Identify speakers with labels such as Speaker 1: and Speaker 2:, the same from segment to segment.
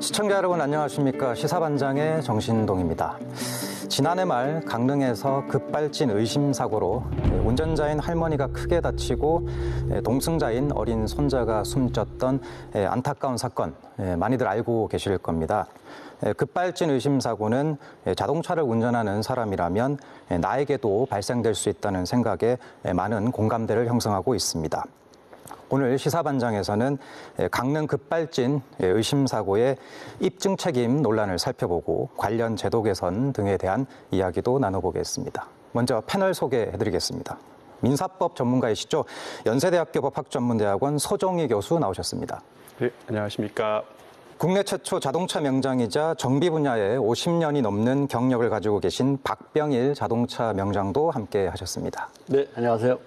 Speaker 1: 시청자 여러분 안녕하십니까. 시사반장의 정신동입니다. 지난해 말 강릉에서 급발진 의심사고로 운전자인 할머니가 크게 다치고 동승자인 어린 손자가 숨졌던 안타까운 사건 많이들 알고 계실 겁니다. 급발진 의심사고는 자동차를 운전하는 사람이라면 나에게도 발생될 수 있다는 생각에 많은 공감대를 형성하고 있습니다. 오늘 시사반장에서는 강릉 급발진 의심사고의 입증 책임 논란을 살펴보고 관련 제도 개선 등에 대한 이야기도 나눠보겠습니다. 먼저 패널 소개해드리겠습니다. 민사법 전문가이시죠. 연세대학교 법학전문대학원 소정희 교수 나오셨습니다.
Speaker 2: 네, 안녕하십니까.
Speaker 1: 국내 최초 자동차 명장이자 정비 분야에 50년이 넘는 경력을 가지고 계신 박병일 자동차 명장도 함께 하셨습니다.
Speaker 3: 네, 안녕하세요.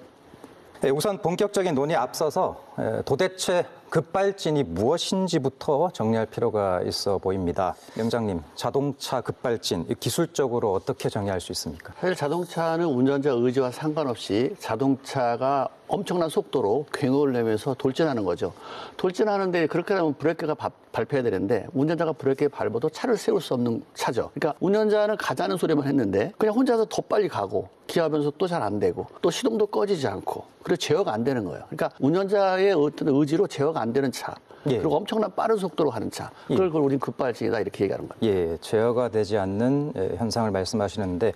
Speaker 1: 우선 본격적인 논의에 앞서서 도대체 급발진이 무엇인지부터 정리할 필요가 있어 보입니다. 명장님, 자동차 급발진 기술적으로 어떻게 정의할 수 있습니까?
Speaker 3: 사실 자동차는 운전자 의지와 상관없이 자동차가 엄청난 속도로 궤도를 내면서 돌진하는 거죠. 돌진하는데 그렇게 되면 브레이크가 밟혀야 되는데 운전자가 브레이크에 밟아도 차를 세울 수 없는 차죠. 그러니까 운전자는 가자는 소리만 했는데 그냥 혼자서 더 빨리 가고 기어하면서 또 잘 안 되고 또 시동도 꺼지지 않고 그래서 제어가 안 되는 거예요. 그러니까 운전자의 어떤 의지로 제어가 안 되는 차.
Speaker 1: 예.
Speaker 3: 그리고 엄청난 빠른 속도로 가는 차. 그걸 우린 급발진이다 이렇게 얘기하는 거예요.
Speaker 1: 예, 제어가 되지 않는 현상을 말씀하시는데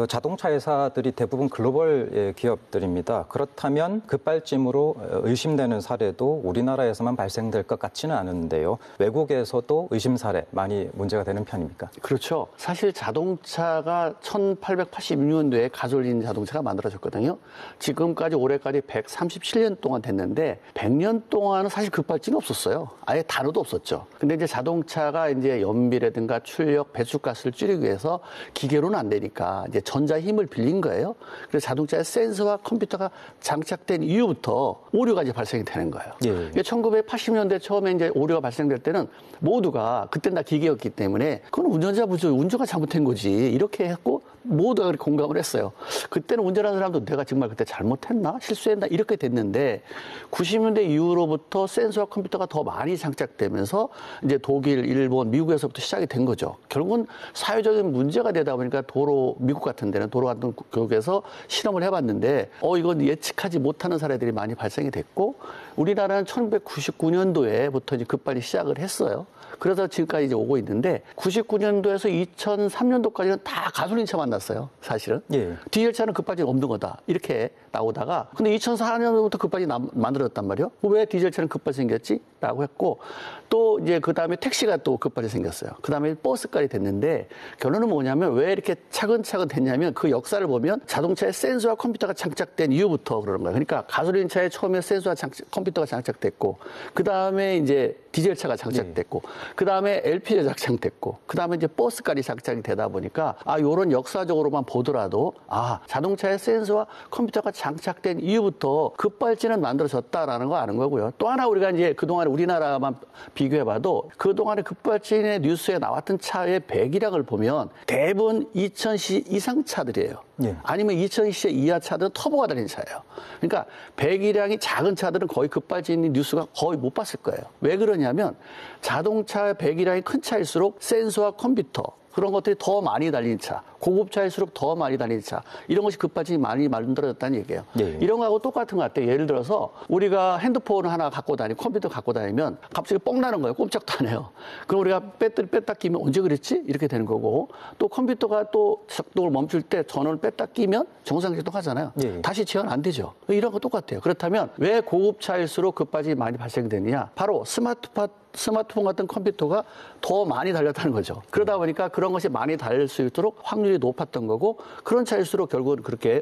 Speaker 1: 자동차 회사들이 대부분 글로벌 기업들입니다. 그렇다면 급발진으로 의심되는 사례도 우리나라에서만 발생될 것 같지는 않은데요. 외국에서도 의심 사례 많이 문제가 되는 편입니까?
Speaker 3: 그렇죠. 사실 자동차가 1886년도에 가솔린 자동차가 만들어졌거든요. 지금까지 올해까지 137년 동안 됐는데 100년 동안은 사실 급발진이 없었어요. 아예 단어도 없었죠. 근데 이제 자동차가 이제 연비라든가 출력, 배출가스를 줄이기 위해서 기계로는 안 되니까 이제 전자 힘을 빌린 거예요. 그래서 자동차에 센서와 컴퓨터가 장착된 이후부터 오류가 이제 발생이 되는 거예요.
Speaker 1: 예.
Speaker 3: 1980년대 처음에 이제 오류가 발생될 때는 모두가 그때는 다 기계였기 때문에 그건 운전가 잘못한 거지 이렇게 했고 모두가 그렇게 공감을 했어요. 그때는 운전하는 사람도 내가 정말 그때 잘못했나? 실수했나? 이렇게 됐는데 90년대 이후로부터 센서와 컴퓨터가 더 많이 장착되면서 이제 독일, 일본, 미국에서부터 시작이 된 거죠. 결국은 사회적인 문제가 되다 보니까 미국 같은 데는 도로 같은 교육에서 실험을 해봤는데 이건 예측하지 못하는 사례들이 많이 발생이 됐고 우리나라는 1999년도에부터 이제 급발이 시작을 했어요. 그래서 지금까지 이제 오고 있는데 99년도에서 2003년도까지는 다 가솔린차 만났어요. 사실은.
Speaker 1: 예.
Speaker 3: 디젤차는 급발진 없는 거다. 이렇게 나오다가 근데 2004년부터 급발진 만들어졌단 말이에요. 왜 디젤차는 급발진 생겼지? 라고 했고 또 이제 그다음에 택시가 또 급발진 생겼어요. 그다음에 버스까지 됐는데 결론은 뭐냐면 왜 이렇게 차근차근 됐냐면 그 역사를 보면 자동차에 센서와 컴퓨터가 장착된 이후부터 그러는 거예요. 그러니까 가솔린차에 처음에 센서와 컴퓨터가 장착됐고 그다음에 이제 디젤차가 장착됐고 그다음에 LPG가 장착됐고 그다음에 이제 버스까지 장착이 되다 보니까 요런 역사적으로만 보더라도 자동차에 센서와 컴퓨터가 장착된 이후부터 급발진은 만들어졌다라는 거 아는 거고요. 또 하나 우리가 이제 그동안 우리나라만 비교해봐도 그동안에 급발진의 뉴스에 나왔던 차의 배기량을 보면 대부분 2000cc 이상 차들이에요.
Speaker 1: 예.
Speaker 3: 아니면 2000cc 이하 차들은 터보가 달린 차예요. 그러니까 배기량이 작은 차들은 거의 급발진 뉴스가 거의 못 봤을 거예요. 왜 그러냐면 자동차 배기량이 큰 차일수록 센서와 컴퓨터 그런 것들이 더 많이 달린 차, 고급차일수록 더 많이 달린 차 이런 것이 급발진이 많이 만들어졌다는 얘기예요.
Speaker 1: 예.
Speaker 3: 이런 거하고 똑같은 것 같아요. 예를 들어서 우리가 핸드폰 하나 갖고 다니고 컴퓨터 갖고 다니면 갑자기 뻥 나는 거예요. 꼼짝도 안 해요. 그럼 우리가 배터리 뺐다 끼면 언제 그랬지? 이렇게 되는 거고 또 컴퓨터가 또 작동을 멈출 때 전원을 뺐다 끼면 정상 작동하잖아요.
Speaker 1: 예.
Speaker 3: 다시 재현 안 되죠. 이런 거 똑같아요. 그렇다면 왜 고급차일수록 급발진이 많이 발생되느냐? 바로 스마트폰 같은 컴퓨터가 더 많이 달렸다는 거죠. 그러다 보니까 그런 것이 많이 달릴 수 있도록 확률이 높았던 거고 그런 차일수록 결국은 그렇게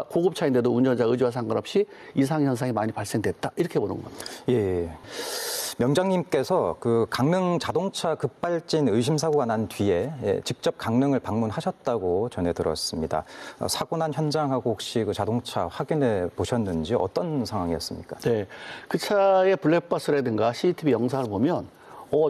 Speaker 3: 고급차인데도 운전자 의지와 상관없이 이상현상이 많이 발생됐다. 이렇게 보는 겁니다.
Speaker 1: 예. 명장님께서 그 강릉 자동차 급발진 의심 사고가 난 뒤에 직접 강릉을 방문하셨다고 전해 들었습니다. 사고 난 현장하고 혹시 그 자동차 확인해 보셨는지 어떤 상황이었습니까?
Speaker 3: 네, 그 차의 블랙박스라든가 CCTV 영상을 보면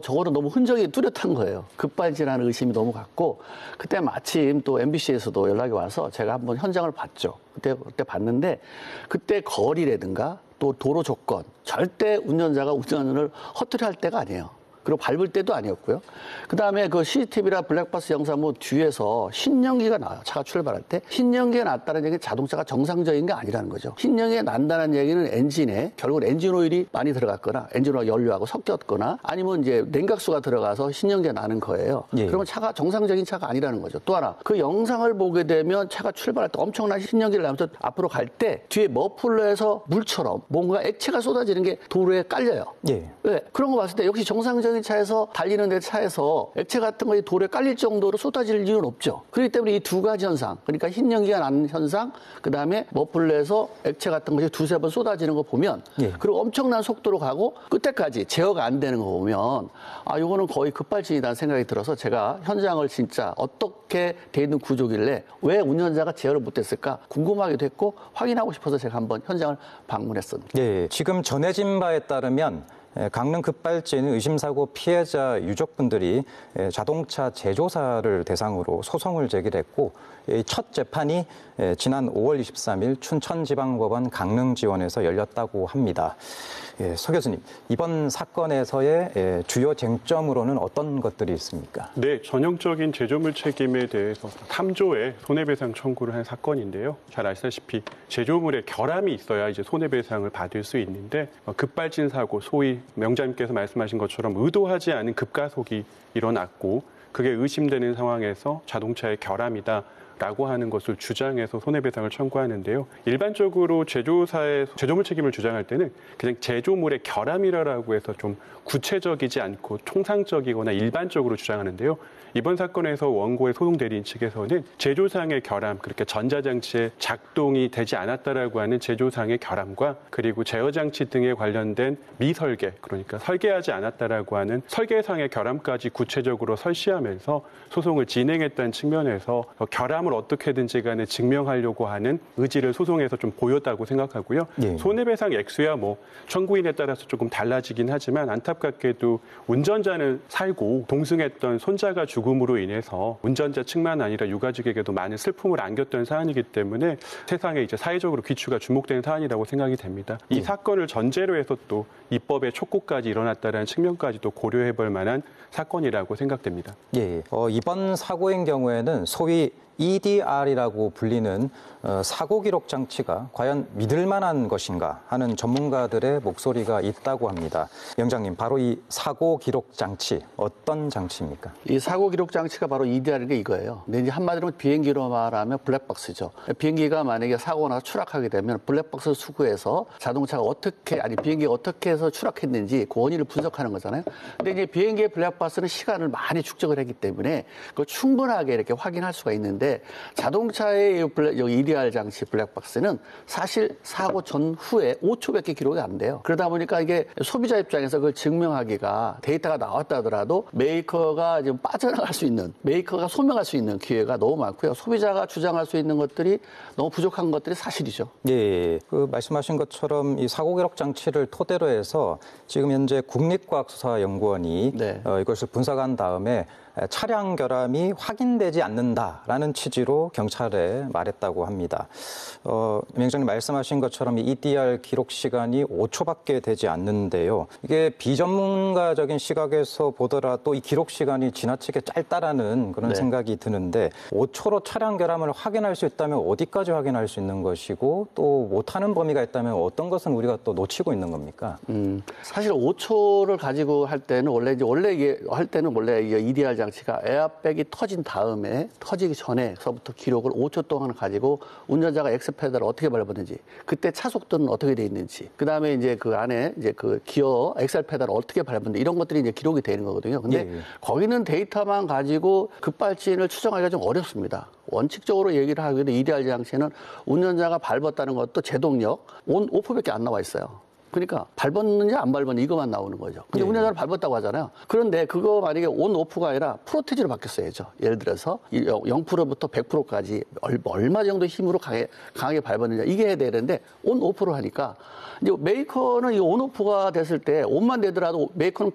Speaker 3: 저거는 너무 흔적이 뚜렷한 거예요. 급발진하는 의심이 너무 갔고 그때 마침 또 MBC에서도 연락이 와서 제가 한번 현장을 봤죠. 그때 봤는데 그때 거리라든가 또 도로 조건 절대 운전자가 운전을 허투루 할 때가 아니에요. 그리고 밟을 때도 아니었고요. 그다음에 그 CCTV나 블랙박스 영상 뭐 뒤에서 흰 연기가 나와요. 차가 출발할 때. 흰 연기가 났다는 얘기는 자동차가 정상적인 게 아니라는 거죠. 흰 연기가 난다는 얘기는 엔진에 결국 엔진 오일이 많이 들어갔거나 엔진 오일 연료하고 섞였거나 아니면 이제 냉각수가 들어가서 흰 연기가 나는 거예요.
Speaker 1: 예.
Speaker 3: 그러면 차가 정상적인 차가 아니라는 거죠. 또 하나 그 영상을 보게 되면 차가 출발할 때 엄청난 흰 연기를 나면서 앞으로 갈 때 뒤에 머플러에서 물처럼 뭔가 액체가 쏟아지는 게 도로에 깔려요.
Speaker 1: 예.
Speaker 3: 네, 그런 거 봤을 때 역시 정상적인 차에서 달리는 데 차에서 액체 같은 것이 도로에 깔릴 정도로 쏟아질 이유는 없죠. 그렇기 때문에 이 두 가지 현상, 그러니까 흰 연기가 나는 현상, 그다음에 머플러에서 액체 같은 것이 두세 번 쏟아지는 거 보면
Speaker 1: 예.
Speaker 3: 그리고 엄청난 속도로 가고 끝에까지 제어가 안 되는 거 보면 아, 이거는 거의 급발진이라는 생각이 들어서 제가 현장을 진짜 어떻게 돼 있는 구조길래 왜 운전자가 제어를 못했을까 궁금하기도 했고 확인하고 싶어서 제가 한번 현장을 방문했습니다.
Speaker 1: 예, 지금 전해진 바에 따르면 강릉 급발진 의심사고 피해자 유족분들이 자동차 제조사를 대상으로 소송을 제기했고 첫 재판이 지난 5월 23일 춘천지방법원 강릉지원에서 열렸다고 합니다. 서 교수님, 이번 사건에서의 주요 쟁점으로는 어떤 것들이 있습니까?
Speaker 2: 네, 전형적인 제조물 책임에 대해서 3조의 손해배상 청구를 한 사건인데요. 잘 아시다시피 제조물에 결함이 있어야 이제 손해배상을 받을 수 있는데 급발진 사고, 소위 명장님께서 말씀하신 것처럼 의도하지 않은 급가속이 일어났고 그게 의심되는 상황에서 자동차의 결함이다. 라고 하는 것을 주장해서 손해배상을 청구하는데요. 일반적으로 제조사의 제조물 책임을 주장할 때는 그냥 제조물의 결함이라고 해서 좀 구체적이지 않고 통상적이거나 일반적으로 주장하는데요. 이번 사건에서 원고의 소송 대리인 측에서는 제조상의 결함, 그렇게 전자장치의 작동이 되지 않았다라고 하는 제조상의 결함과 그리고 제어장치 등에 관련된 미설계, 그러니까 설계하지 않았다라고 하는 설계상의 결함까지 구체적으로 설시하면서 소송을 진행했다는 측면에서 결함을 어떻게든지 간에 증명하려고 하는 의지를 소송에서 좀 보였다고 생각하고요.
Speaker 1: 예.
Speaker 2: 손해배상 액수야 뭐 청구인에 따라서 조금 달라지긴 하지만 안타깝게도 운전자는 살고 동승했던 손자가 죽음으로 인해서 운전자 측만 아니라 유가족에게도 많은 슬픔을 안겼던 사안이기 때문에 세상에 이제 사회적으로 귀추가 주목되는 사안이라고 생각이 됩니다. 이 사건을 전제로 해서 또 입법의 촉구까지 일어났다는 측면까지도 고려해볼 만한 사건이라고 생각됩니다.
Speaker 1: 예, 이번 사고인 경우에는 소위 EDR이라고 불리는 사고 기록 장치가 과연 믿을 만한 것인가 하는 전문가들의 목소리가 있다고 합니다. 위원장님, 바로 이 사고 기록 장치 어떤 장치입니까?
Speaker 3: 이 사고 기록 장치가 바로 EDR이 이거예요. 근데 이제 한마디로 비행기로 말하면 블랙박스죠. 비행기가 만약에 사고가 나서 추락하게 되면 블랙박스 수거해서 자동차가 비행기가 어떻게 해서 추락했는지 그 원인을 분석하는 거잖아요. 근데 이제 비행기의 블랙박스는 시간을 많이 축적을 했기 때문에 그걸 충분하게 이렇게 확인할 수가 있는데 자동차의 EDR 장치 블랙박스는 사실 사고 전후에 5초밖에 기록이 안 돼요. 그러다 보니까 이게 소비자 입장에서 그걸 증명하기가 데이터가 나왔다 하더라도 메이커가 지금 빠져나갈 수 있는, 메이커가 소명할 수 있는 기회가 너무 많고요. 소비자가 주장할 수 있는 것들이 너무 부족한 것들이 사실이죠.
Speaker 1: 예, 그 말씀하신 것처럼 이 사고 기록 장치를 토대로 해서 지금 현재 국립과학수사연구원이
Speaker 3: 네.
Speaker 1: 이것을 분석한 다음에 차량 결함이 확인되지 않는다라는 취지로 경찰에 말했다고 합니다. 위원장님 말씀하신 것처럼 이 EDR 기록 시간이 5초밖에 되지 않는데요. 이게 비전문가적인 시각에서 보더라도 이 기록 시간이 지나치게 짧다라는 그런
Speaker 3: 네.
Speaker 1: 생각이 드는데 5초로 차량 결함을 확인할 수 있다면 어디까지 확인할 수 있는 것이고 또 못하는 범위가 있다면 어떤 것은 우리가 또 놓치고 있는 겁니까?
Speaker 3: 사실 5초를 가지고 할 때는 원래 이게 할 때는 원래 EDR 장치가 에어백이 터진 다음에 터지기 전에서부터 기록을 5초 동안 가지고 운전자가 엑셀페달을 어떻게 밟았는지, 그때 차 속도는 어떻게 돼 있는지, 그 다음에 이제 그 안에 이제 그 기어 엑셀페달을 어떻게 밟았는지 이런 것들이 이제 기록이 되는 거거든요. 근데 거기는 데이터만 가지고 급발진을 추정하기가 좀 어렵습니다. 원칙적으로 얘기를 하기에도 EDR 장치는 운전자가 밟았다는 것도 제동력, 온, 오프밖에 안 나와 있어요. 그러니까 밟았는지 안 밟았는지 이것만 나오는 거죠. 근데 운전자를 밟았다고 하잖아요. 그런데 그거 만약에 온 오프가 아니라 프로테지로 바뀌었어야죠. 예를 들어서 0%부터 100%까지 얼마 정도 힘으로 강하게 밟았느냐 이게 해야 되는데 온 오프로 하니까 이제 메이커는 이 온 오프가 됐을 때 온만 되더라도 메이커는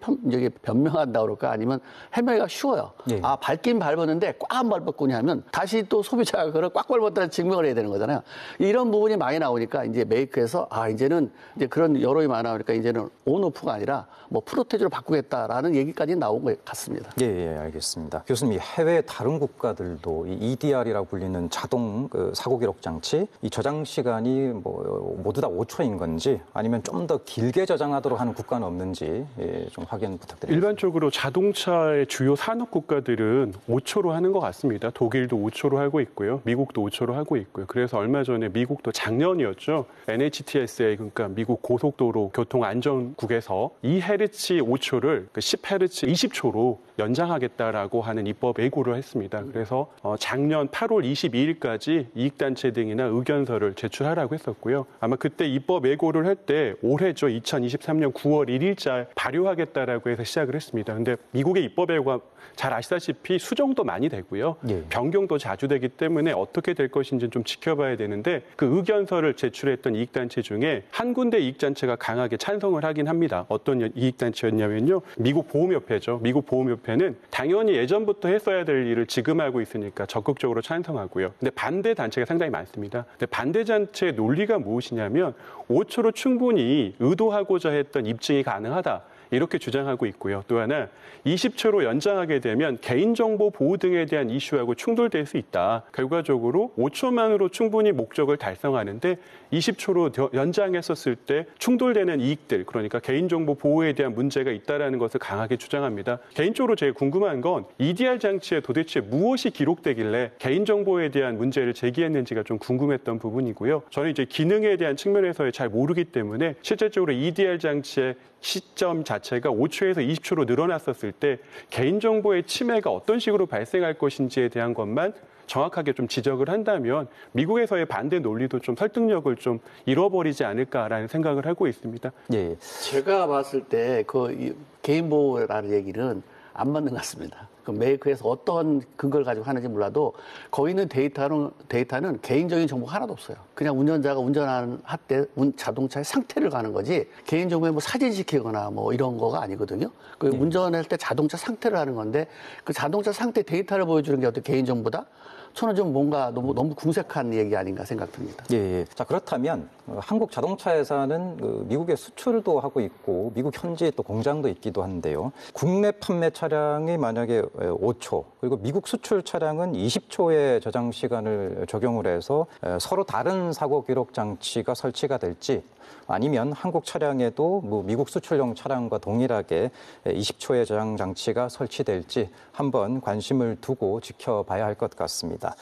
Speaker 3: 변명한다 그럴까 아니면 해명하기가 쉬워요.
Speaker 1: 예.
Speaker 3: 아 밟긴 밟았는데 꽉 안 밟았군요 하면 다시 또 소비자가 그걸 꽉 밟았다는 증명을 해야 되는 거잖아요. 이런 부분이 많이 나오니까 이제 메이커에서 이제는 이제 그런 여론이 많아오니까 이제는 온오프가 아니라 뭐 프로테주로 바꾸겠다라는 얘기까지 나온 것 같습니다.
Speaker 1: 예, 알겠습니다. 교수님, 해외 다른 국가들도 이 EDR이라고 불리는 자동 사고 기록 장치, 이 저장 시간이 뭐 모두 다 5초인 건지 아니면 좀 더 길게 저장하도록 하는 국가는 없는지 좀 확인 부탁드립니다.
Speaker 2: 일반적으로 자동차의 주요 산업 국가들은 5초로 하는 것 같습니다. 독일도 5초로 하고 있고요. 미국도 5초로 하고 있고요. 그래서 얼마 전에 미국도 작년이었죠. NHTSA, 그러니까 미국 고속도로 교통안전국에서 2Hz 5초를 10Hz 20초로 연장하겠다라고 하는 입법 예고를 했습니다. 그래서 작년 8월 22일까지 이익단체 등이나 의견서를 제출하라고 했었고요. 아마 그때 입법 예고를 할 때 올해죠. 2023년 9월 1일자 발효하겠다라고 해서 시작을 했습니다. 근데 미국의 입법 예고가 잘 아시다시피 수정도 많이 되고요.
Speaker 1: 예.
Speaker 2: 변경도 자주 되기 때문에 어떻게 될 것인지는 좀 지켜봐야 되는데 그 의견서를 제출했던 이익단체 중에 한 군데 이익단체가 강하게 찬성을 하긴 합니다. 어떤 이익단체였냐면요. 미국 보험협회죠. 미국 보험협회는 당연히 예전부터 했어야 될 일을 지금 하고 있으니까 적극적으로 찬성하고요. 근데 반대 단체가 상당히 많습니다. 근데 반대 단체의 논리가 무엇이냐면 5초로 충분히 의도하고자 했던 입증이 가능하다. 이렇게 주장하고 있고요. 또 하나 20초로 연장하게 되면 개인정보 보호 등에 대한 이슈하고 충돌될 수 있다. 결과적으로 5초만으로 충분히 목적을 달성하는데 20초로 연장했었을 때 충돌되는 이익들, 그러니까 개인정보 보호에 대한 문제가 있다는 것을 강하게 주장합니다. 개인적으로 제가 궁금한 건 EDR 장치에 도대체 무엇이 기록되길래 개인정보에 대한 문제를 제기했는지가 좀 궁금했던 부분이고요. 저는 이제 기능에 대한 측면에서 잘 모르기 때문에 실질적으로 EDR 장치의 시점 자체가 5초에서 20초로 늘어났었을 때 개인정보의 침해가 어떤 식으로 발생할 것인지에 대한 것만 정확하게 좀 지적을 한다면 미국에서의 반대 논리도 좀 설득력을 좀 잃어버리지 않을까라는 생각을 하고 있습니다.
Speaker 3: 예. 제가 봤을 때 그 개인보호라는 얘기는 안 맞는 것 같습니다. 그 메이커에서 어떤 근거를 가지고 하는지 몰라도 거기 있는 데이터는 개인적인 정보가 하나도 없어요. 그냥 운전자가 운전하는 때 자동차의 상태를 가는 거지 개인정보에 뭐 사진 시키거나 뭐 이런 거가 아니거든요. 그 운전할 때 자동차 상태를 하는 건데 그 자동차 상태 데이터를 보여주는 게 어떤 개인정보다? 저는 좀 뭔가 너무 궁색한 얘기 아닌가 생각됩니다.
Speaker 1: 예. 자, 그렇다면 한국 자동차회사는 미국에 수출도 하고 있고 미국 현지에 또 공장도 있기도 한데요. 국내 판매 차량이 만약에 5초, 그리고 미국 수출 차량은 20초의 저장 시간을 적용을 해서 서로 다른 사고 기록 장치가 설치가 될지, 아니면 한국 차량에도 미국 수출용 차량과 동일하게 20초의 저장 장치가 설치될지 한번 관심을 두고 지켜봐야 할 것 같습니다.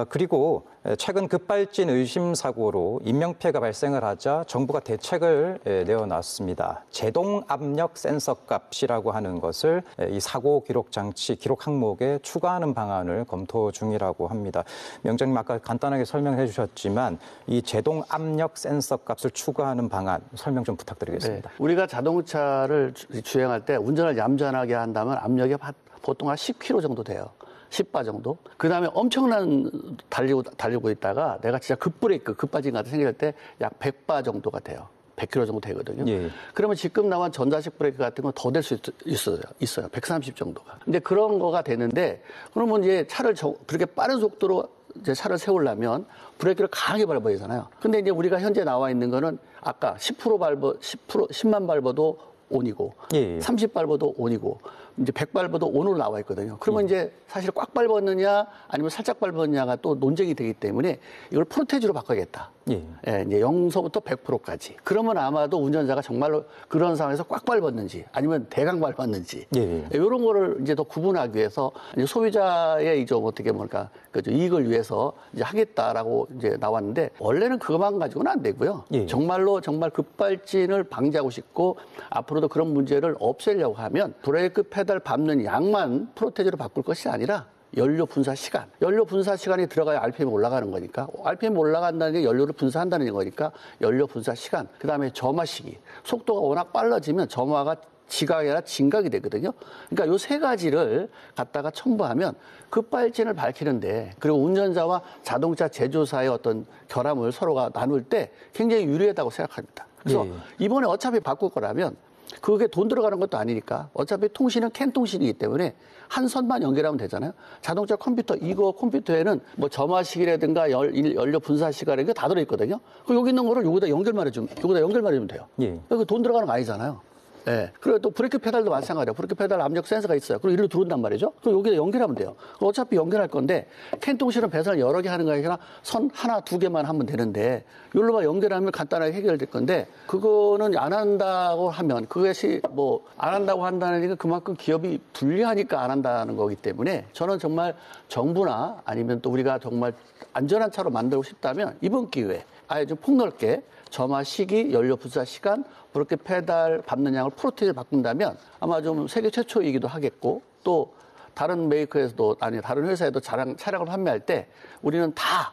Speaker 1: 그리고 최근 급발진 의심 사고로 인명피해가 발생을 하자 정부가 대책을 내어놨습니다. 제동 압력 센서 값이라고 하는 것을 이 사고 기록 장치 기록 항목에 추가하는 방안을 검토 중이라고 합니다. 명장님 아까 간단하게 설명해 주셨지만 이 제동 압력 센서 값을 추가하는 방안 설명 좀 부탁드리겠습니다.
Speaker 3: 네. 우리가 자동차를 주행할 때 운전을 얌전하게 한다면 압력이 보통 한 10kg 정도 돼요. 10바 정도. 그 다음에 엄청난 달리고 있다가 내가 진짜 급발진 같은 생길 때 약 100바 정도가 돼요. 100km 정도 되거든요.
Speaker 1: 예.
Speaker 3: 그러면 지금 나온 전자식 브레이크 같은 건 더 될 수 있어요. 130 정도가. 근데 그런 거가 되는데 그러면 이제 차를 그렇게 빠른 속도로 이제 차를 세우려면 브레이크를 강하게 밟아야 되잖아요. 근데 이제 우리가 현재 나와 있는 거는 아까 10만 밟아도 온이고,
Speaker 1: 예.
Speaker 3: 30 밟아도 온이고, 이제 100 밟아도 온으로 나와 있거든요. 그러면 이제 사실 꽉 밟았느냐 아니면 살짝 밟았느냐가 또 논쟁이 되기 때문에 이걸 프로테주로 바꿔야겠다.
Speaker 1: 예.
Speaker 3: 예, 이제 0서부터 100%까지. 그러면 아마도 운전자가 정말로 그런 상황에서 꽉 밟았는지 아니면 대강 밟았는지 이런 거를 이제 더 구분하기 위해서 이제 소비자의 이제 어떻게 뭔가 이익을 위해서 이제 하겠다라고 이제 나왔는데 원래는 그것만 가지고는 안 되고요.
Speaker 1: 예.
Speaker 3: 정말 급발진을 방지하고 싶고 앞으로도 그런 문제를 없애려고 하면 브레이크 페달 밟는 양만 프로테주로 바꿀 것이 아니라 연료 분사 시간이 들어가야 RPM이 올라가는 거니까 RPM이 올라간다는 게 연료를 분사한다는 거니까 연료 분사 시간, 그다음에 점화 시기, 속도가 워낙 빨라지면 점화가 지각이 아니라 진각이 되거든요. 그러니까 요 세 가지를 갖다가 첨부하면 급발진을 밝히는데 그리고 운전자와 자동차 제조사의 어떤 결함을 서로가 나눌 때 굉장히 유리하다고 생각합니다. 그래서 이번에 어차피 바꿀 거라면 그게 돈 들어가는 것도 아니니까 어차피 통신은 캔 통신이기 때문에 한 선만 연결하면 되잖아요. 자동차 컴퓨터, 이거 컴퓨터에는 뭐 점화식이라든가 연료 분사 시간이라든가 다 들어있거든요. 그 여기 있는 거를 여기다 연결만 해주면 돼요.
Speaker 1: 예.
Speaker 3: 그 돈 들어가는 거 아니잖아요. 예. 그리고 또 브레이크 페달도 마찬가지예요. 브레이크 페달 압력 센서가 있어요. 그리고 이리로 들어온단 말이죠. 그럼 여기다 연결하면 돼요. 어차피 연결할 건데 캔 통신은 배선을 여러 개 하는 거 아니라 선 하나, 두 개만 하면 되는데 이걸로만 연결하면 간단하게 해결될 건데 그거는 안 한다고 하면 그것이 뭐 안 한다고 한다는 얘기는 그만큼 기업이 불리하니까 안 한다는 거기 때문에 저는 정말 정부나 아니면 또 우리가 정말 안전한 차로 만들고 싶다면 이번 기회에 아예 좀 폭넓게 점화 시기, 연료 분사 시간, 브레이크 페달 밟는 양을 프로테인을 바꾼다면 아마 좀 세계 최초이기도 하겠고 또 다른 메이커에서도 아니 다른 회사에도 차량을 판매할 때 우리는 다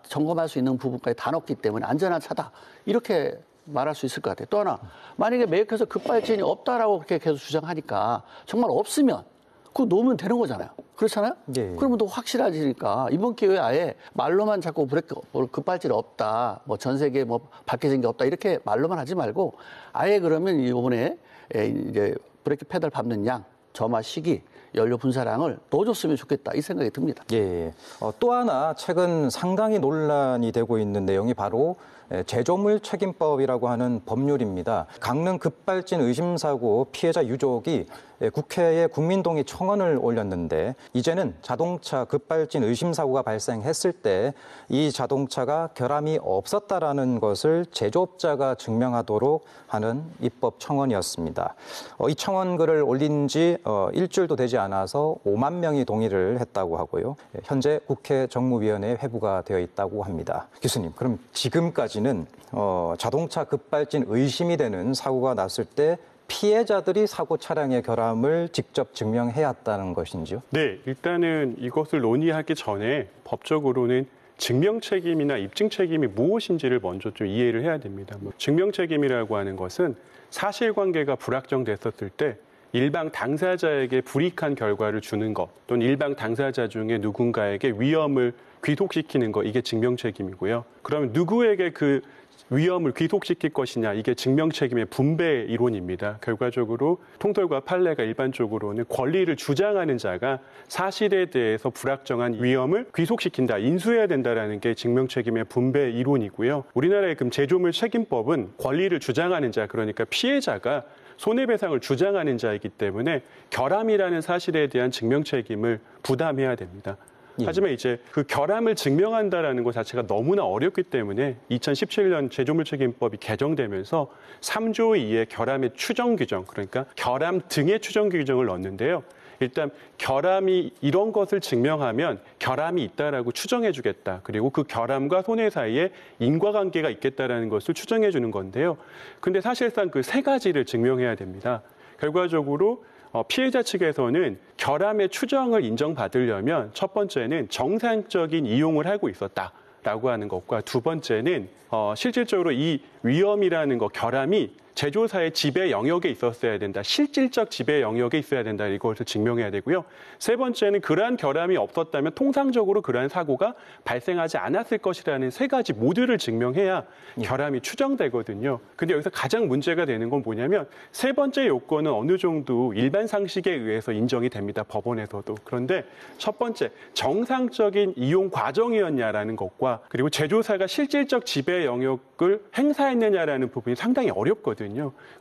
Speaker 3: 점검할 수 있는 부분까지 다 넣기 때문에 안전한 차다 이렇게 말할 수 있을 것 같아요. 또 하나 만약에 메이커에서 급발진이 없다라고 그렇게 계속 주장하니까 정말 없으면 그거 놓으면 되는 거잖아요. 그렇잖아요?
Speaker 1: 예.
Speaker 3: 그러면 더 확실해지니까 이번 기회에 아예 말로만 자꾸 급발진 없다, 뭐 전 세계에 뭐 밝혀진 게 없다 이렇게 말로만 하지 말고 아예 그러면 이번에 이제 브레이크 페달 밟는 양, 점화 시기, 연료 분사량을 넣어줬으면 좋겠다 이 생각이 듭니다.
Speaker 1: 예. 또 하나 최근 상당히 논란이 되고 있는 내용이 바로 제조물 책임법이라고 하는 법률입니다. 강릉 급발진 의심사고 피해자 유족이 국회에 국민동의 청원을 올렸는데 이제는 자동차 급발진 의심사고가 발생했을 때 이 자동차가 결함이 없었다라는 것을 제조업자가 증명하도록 하는 입법 청원이었습니다. 이 청원글을 올린 지 일주일도 되지 않아서 5만 명이 동의를 했다고 하고요. 현재 국회 정무위원회에 회부가 되어 있다고 합니다. 교수님, 그럼 지금까지는 자동차 급발진 의심이 되는 사고가 났을 때 피해자들이 사고 차량의 결함을 직접 증명해야 한다는 것인지요?
Speaker 2: 네, 일단은 이것을 논의하기 전에 법적으로는 증명 책임이나 입증 책임이 무엇인지를 먼저 좀 이해를 해야 됩니다. 증명 책임이라고 하는 것은 사실관계가 불확정됐었을 때 일방 당사자에게 불이익한 결과를 주는 것 또는 일방 당사자 중에 누군가에게 위험을 귀속시키는 것 이게 증명 책임이고요. 그러면 누구에게 그 위험을 귀속시킬 것이냐 이게 증명 책임의 분배 이론입니다. 결과적으로 통솔과 판례가 일반적으로는 권리를 주장하는 자가 사실에 대해서 불확정한 위험을 귀속시킨다, 인수해야 된다라는 게 증명 책임의 분배 이론이고요. 우리나라의 그 제조물 책임법은 권리를 주장하는 자, 그러니까 피해자가 손해배상을 주장하는 자이기 때문에 결함이라는 사실에 대한 증명 책임을 부담해야 됩니다. 하지만 이제 그 결함을 증명한다라는 것 자체가 너무나 어렵기 때문에 2017년 제조물 책임법이 개정되면서 3조 2의 결함의 추정 규정, 그러니까 결함 등의 추정 규정을 넣었는데요. 일단 결함이 이런 것을 증명하면 결함이 있다라고 추정해 주겠다. 그리고 그 결함과 손해 사이에 인과관계가 있겠다라는 것을 추정해 주는 건데요. 근데 사실상 그 세 가지를 증명해야 됩니다. 결과적으로 피해자 측에서는 결함의 추정을 인정받으려면 첫 번째는 정상적인 이용을 하고 있었다라고 하는 것과 두 번째는 실질적으로 이 위험이라는 것, 결함이 제조사의 지배 영역에 있었어야 된다. 실질적 지배 영역에 있어야 된다. 이것을 증명해야 되고요. 세 번째는 그러한 결함이 없었다면 통상적으로 그러한 사고가 발생하지 않았을 것이라는 세 가지 모두를 증명해야 결함이 추정되거든요. 근데 여기서 가장 문제가 되는 건 뭐냐면 세 번째 요건은 어느 정도 일반 상식에 의해서 인정이 됩니다. 법원에서도. 그런데 첫 번째, 정상적인 이용 과정이었냐라는 것과 그리고 제조사가 실질적 지배 영역을 행사했느냐라는 부분이 상당히 어렵거든요.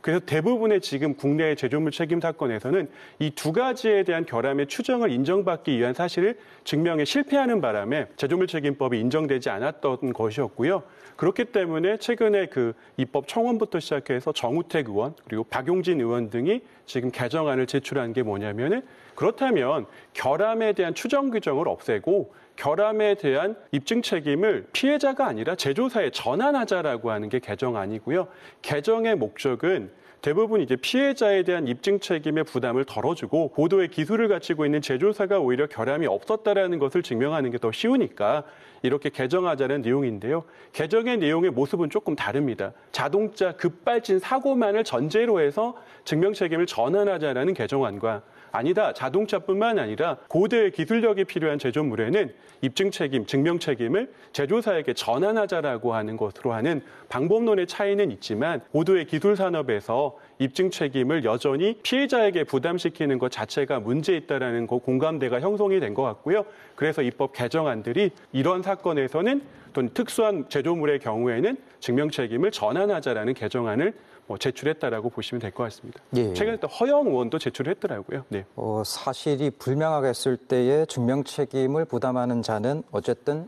Speaker 2: 그래서 대부분의 지금 국내 제조물 책임 사건에서는 이 두 가지에 대한 결함의 추정을 인정받기 위한 사실을 증명에 실패하는 바람에 제조물 책임법이 인정되지 않았던 것이었고요. 그렇기 때문에 최근에 그 입법 청원부터 시작해서 정우택 의원 그리고 박용진 의원 등이 지금 개정안을 제출한 게 뭐냐면은 그렇다면 결함에 대한 추정 규정을 없애고 결함에 대한 입증 책임을 피해자가 아니라 제조사에 전환하자라고 하는 게 개정안이고요. 개정의 목적은 대부분 이제 피해자에 대한 입증 책임의 부담을 덜어주고 고도의 기술을 갖추고 있는 제조사가 오히려 결함이 없었다라는 것을 증명하는 게 더 쉬우니까 이렇게 개정하자는 내용인데요. 개정의 내용의 모습은 조금 다릅니다. 자동차 급발진 사고만을 전제로 해서 증명 책임을 전환하자라는 개정안과 아니다. 자동차뿐만 아니라 고도의 기술력이 필요한 제조물에는 입증 책임, 증명 책임을 제조사에게 전환하자라고 하는 것으로 하는 방법론의 차이는 있지만 고도의 기술 산업에서 입증 책임을 여전히 피해자에게 부담시키는 것 자체가 문제 있다라는 거 공감대가 형성이 된 것 같고요. 그래서 입법 개정안들이 이런 사건에서는 또는 특수한 제조물의 경우에는 증명 책임을 전환하자라는 개정안을 제출했다라고 보시면 될 것 같습니다.
Speaker 1: 예.
Speaker 2: 최근에 또 허영 의원도 제출했더라고요. 네.
Speaker 1: 사실이 불명확했을 때에 증명 책임을 부담하는 자는 어쨌든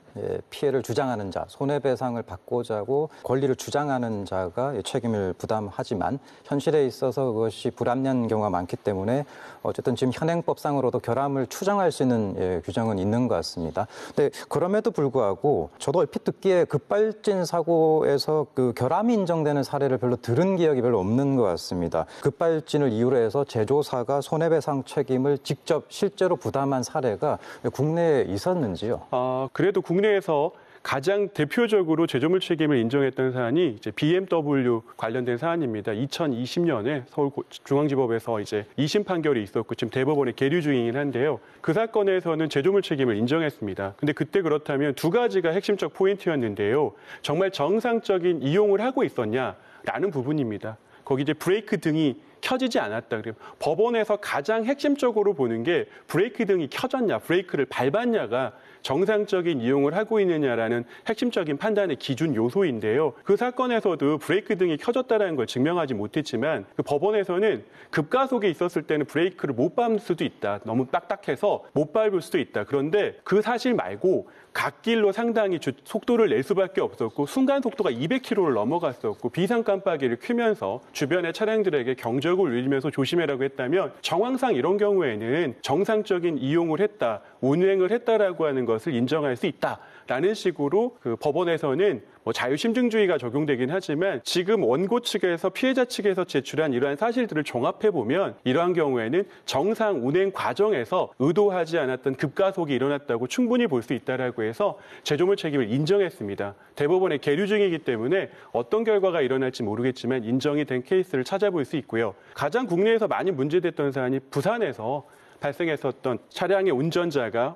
Speaker 1: 피해를 주장하는 자, 손해배상을 받고자 하고 권리를 주장하는 자가 책임을 부담하지만 현실에 있어서 그것이 불합리한 경우가 많기 때문에 어쨌든 지금 현행법상으로도 결함을 추정할 수 있는 규정은 있는 것 같습니다. 근데 그럼에도 불구하고 저도 얼핏 듣기에 급발진 사고에서 그 결함이 인정되는 사례를 별로 들은 기억이 별로 없는 것 같습니다. 급발진을 이유로 해서 제조사가 손해배상 책임을 직접 실제로 부담한 사례가 국내에 있었는지요?
Speaker 2: 그래도 국내에서 가장 대표적으로 제조물 책임을 인정했던 사안이 이제 BMW 관련된 사안입니다. 2020년에 서울중앙지법에서 이제 2심 판결이 있었고 지금 대법원에 계류 중이긴 한데요. 그 사건에서는 제조물 책임을 인정했습니다. 근데 그때 그렇다면 두 가지가 핵심적 포인트였는데요. 정말 정상적인 이용을 하고 있었냐라는 부분입니다. 거기 이제 브레이크 등이 켜지지 않았다. 그래요. 법원에서 가장 핵심적으로 보는 게 브레이크 등이 켜졌냐, 브레이크를 밟았냐가 정상적인 이용을 하고 있느냐라는 핵심적인 판단의 기준 요소인데요. 그 사건에서도 브레이크 등이 켜졌다는 걸 증명하지 못했지만 그 법원에서는 급가속에 있었을 때는 브레이크를 못 밟을 수도 있다. 너무 딱딱해서 못 밟을 수도 있다. 그런데 그 사실 말고 갓길로 상당히 속도를 낼 수밖에 없었고 순간 속도가 200km를 넘어갔었고 비상 깜빡이를 켜면서 주변의 차량들에게 경적을 울리면서 조심해라고 했다면 정황상 이런 경우에는 정상적인 이용을 했다, 운행을 했다라고 하는 것을 인정할 수 있다라는 식으로 그 법원에서는 자유심증주의가 적용되긴 하지만 지금 원고 측에서 피해자 측에서 제출한 이러한 사실들을 종합해보면 이러한 경우에는 정상 운행 과정에서 의도하지 않았던 급가속이 일어났다고 충분히 볼 수 있다라고 해서 제조물 책임을 인정했습니다. 대법원의 계류 중이기 때문에 어떤 결과가 일어날지 모르겠지만 인정이 된 케이스를 찾아볼 수 있고요. 가장 국내에서 많이 문제됐던 사안이 부산에서 발생했었던 차량의 운전자가